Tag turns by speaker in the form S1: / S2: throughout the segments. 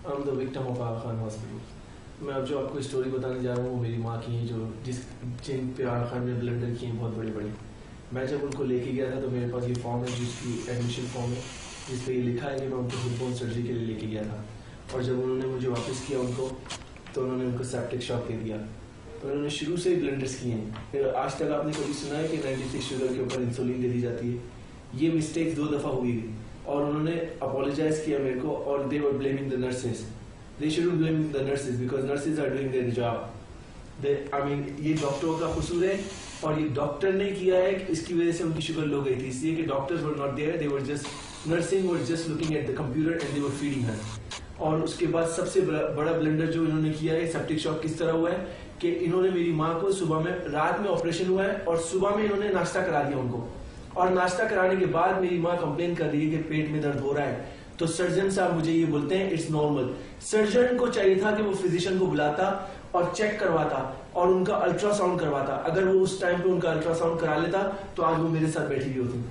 S1: I'm the victim of Aga Khan Hospital. میں اب جو آپ کو اسٹوری بتانے جا رہا ہوں وہ میری ماں کی ہیں جو جن پہ آغا خان نے بلنڈر کی ہیں بہت بڑی بڑی. میں جب ان کو لے کے گیا تھا تو میرے پاس یہ فارم ہے جس کی ایڈمیشن فارم ہے جس پہ یہ لکھا ہے کہ میں ان کو ہپ بون سرجری کے لیے لے کے گیا تھا. اور جب انہوں نے مجھے واپس کیا ان کو تو انہوں نے ان کو سیپٹک شاک دے دیا. تو انہوں نے شروع سے ہی بلنڈرس کیے ہیں. آج تک آپ نے کبھی سنا ہے کہ 96 شوگر کے اوپر انسولین دے دی جاتی ہے؟ یہ مسٹیک 2 دفعہ ہوئی تھی اور انہوں نے اپولوجائز کیا میرے کو اور they were blaming the nurses. They shouldn't blame the nurses because nurses are doing their job. I mean یہ ڈاکٹروں کا قصور ہے اور یہ ڈاکٹر نے کیا ہے اس کی وجہ سے ان کی شوگر لو گئی تھی. اس لیے کہ doctors were not there, they were just nursing was just looking at the computer and they were feeding her. اور اس کے بعد سب سے بڑا بلنڈر جو انہوں نے کیا ہے سیپٹک شاک کس طرح ہوا ہے کہ انہوں نے میری ماں کو صبح میں رات میں آپریشن ہوا ہے اور صبح میں انہوں نے ناشتہ کرا دیا ان کو. اور ناشتہ کرانے کے بعد میری ماں کمپلین کر رہی ہے کہ پیٹ میں درد ہو رہا ہے. تو سرجن صاحب مجھے یہ بولتے ہیں اٹس نارمل. سرجن کو چاہیے تھا کہ وہ فزیشین کو بلاتا اور چیک کرواتا اور ان کا الٹرا ساؤنڈ کرواتا. اگر وہ اس ٹائم پہ ان کا الٹرا ساؤنڈ کرا لیتا تو آج وہ میرے ساتھ بیٹھی ہوئی ہوتی.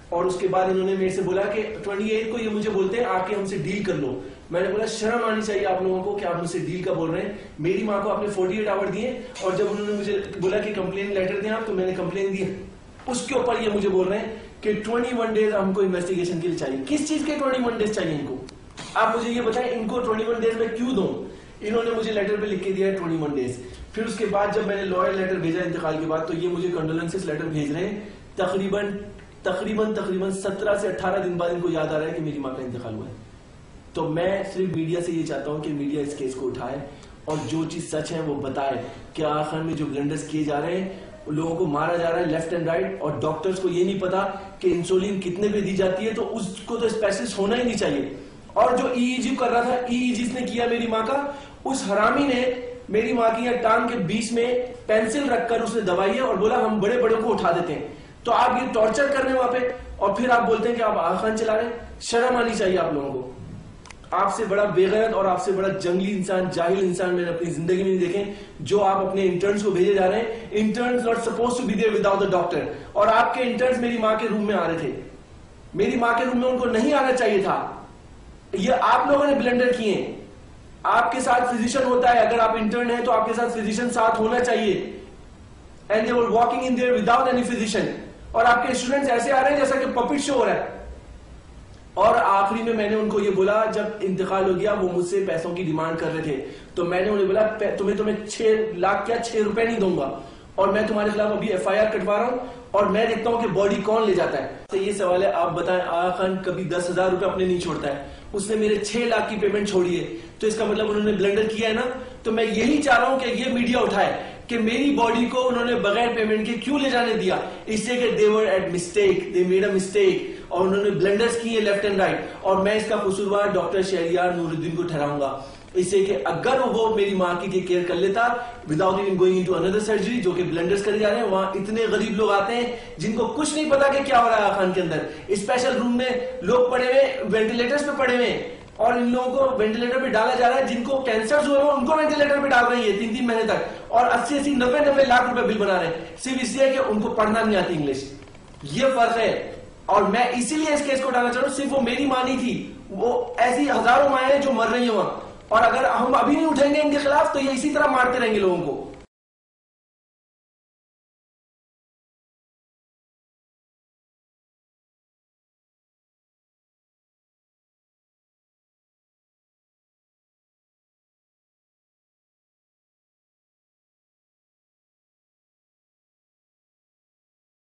S1: اور اس کے بعد انہوں نے میرے سے بولا کہ 28 کو یہ مجھے بولتے ہیں آ کے ہم سے ڈیل کر لو. میں نے بولا شرم آنی چاہیے آپ لوگوں کو کہ آپ مجھ سے ڈیل کا بول رہے ہیں. میری ماں کو آپ نے 48 آور دیے اور جب انہوں نے مجھے بولا کہ کمپلین لیٹر دیں آپ تو میں نے کمپلین دی. اس کے اوپر یہ مجھے بول رہے ہیں کہ 21 ڈیز ہم کو انویسٹیگیشن کے لیے چاہیے. کس چیز کے 21 ڈیز چاہیے ان کو؟ آپ مجھے یہ بتائیں ان کو 21 ڈیز میں کیوں دوں؟ انہوں نے مجھے لیٹر پہ لکھ کے دیا ہے 21 ڈیز. پھر اس کے بعد جب میں نے لائر لیٹر بھیجا انتقال کے بعد تو یہ مجھے کنڈولنسز لیٹر بھیج رہے ہیں تقریباً 17 سے 18 دن بعد ان کو یاد آ رہا ہے کہ میری ماں کا انتقال ہوا ہے. تو میں صرف میڈیا سے یہ چاہتا ہوں کہ میڈیا اس کیس کو اٹھائے اور جو چیز سچ ہے وہ بتائے کہ آغا خان میں جو بلنڈرز کیے جا رہے ہیں لوگوں کو مارا جا رہا ہے لیفٹ اینڈ رائٹ اور ڈاکٹرز کو یہ نہیں پتا کہ انسولین کتنے پہ دی جاتی ہے تو اس کو تو اسپیشلسٹ ہونا ہی نہیں چاہیے. اور جو EEG کر رہا تھا EEG نے کیا میری ماں کا اس حرامی نے میری ماں کی یہاں ٹانگ کے بیچ میں پینسل رکھ کر اس نے دبائی ہے اور بولا ہم بڑے بڑوں کو اٹھا دیتے ہیں. تو آپ یہ ٹارچر کر رہے ہیں وہاں پہ اور پھر آپ بولتے ہیں کہ آپ آغا خان چلا رہے ہیں. شرم آنی چاہیے آپ لوگوں کو. آپ سے بڑا بے غیرت اور آپ سے بڑا جنگلی انسان جاہل انسان میں نے اپنی زندگی میں نہیں دیکھیں. جو آپ اپنے انٹرنز کو بھیجے جا رہے ہیں interns not suppose to be there without a doctor. اور آپ کے انٹرنز میری ماں کے روم میں آ رہے تھے. میری ماں کے روم میں ان کو نہیں آنا چاہیے تھا. یہ آپ لوگوں نے بلنڈر کیے ہیں. آپ کے ساتھ فزیشین ہوتا ہے. اگر آپ انٹرن ہیں تو آپ کے ساتھ فزیشین ساتھ ہونا چاہیے. And they were walking in there without any physician. اور آپ کے اسٹوڈنٹس ایسے آ رہے ہیں جیسا کہ پپٹ شو ہو رہا ہے. اور آخری میں میں نے ان کو یہ بولا جب انتقال ہو گیا وہ مجھ سے پیسوں کی ڈیمانڈ کر رہے تھے تو میں نے انہیں بولا تمہیں 6 لاکھ کیا 6 روپے نہیں دوں گا اور میں تمہارے خلاف ابھی FIR کٹوا رہا ہوں اور میں دیکھتا ہوں کہ باڈی کون لے جاتا ہے. تو یہ سوال ہے آپ بتائیں آغا خان کبھی 10,000 روپے اپنے نہیں چھوڑتا ہے. اس نے میرے 6 لاکھ کی پیمنٹ چھوڑی ہے تو اس کا مطلب انہوں نے بلنڈر کیا ہے نا. تو میں یہی چاہ رہا ہوں کہ یہ میڈیا اٹھائے کہ میری باڈی کو انہوں نے بغیر پیمنٹ کے کیوں لے جانے دیا. اس سے کہ they were at mistake, they made a mistake اور انہوں نے بلنڈرز کیے لیفٹ اینڈ رائٹ. اور میں اس کا قصوروار ڈاکٹر شہریار نور الدین کو ٹھہراؤں گا. اس سے کہ اگر وہ میری ماں کی کیئر کر لیتا without even going into another surgery جو کہ بلنڈرز کرے جا رہے ہیں. وہاں اتنے غریب لوگ آتے ہیں جن کو کچھ نہیں پتا کہ کیا ہو رہا ہے آغا خان کے اندر. اسپیشل روم میں لوگ پڑے ہوئے وینٹیلیٹرز پہ پڑے ہوئے ہیں اور ان لوگوں کو وینٹیلیٹر پہ ڈالا جا رہا ہے. جن کو کینسرز ہوئے ہیں ان کو وینٹیلیٹر پہ ڈال رہی ہے 3 مہینے تک اور 80 90 لاکھ روپے بل بنا رہے ہیں صرف اس لیے کہ ان کو پڑھنا نہیں آتی انگلش. یہ فرق ہے. اور میں اسی لیے اس کیس کو ڈالنا چاہ رہا ہوں. صرف وہ میری ماں نہیں تھی, وہ ایسی ہزاروں مائیں ہیں جو مر رہی ہیں وہاں. اور اگر ہم ابھی نہیں اٹھیں گے ان کے خلاف تو یہ اسی طرح مارتے رہیں گے لوگوں کو.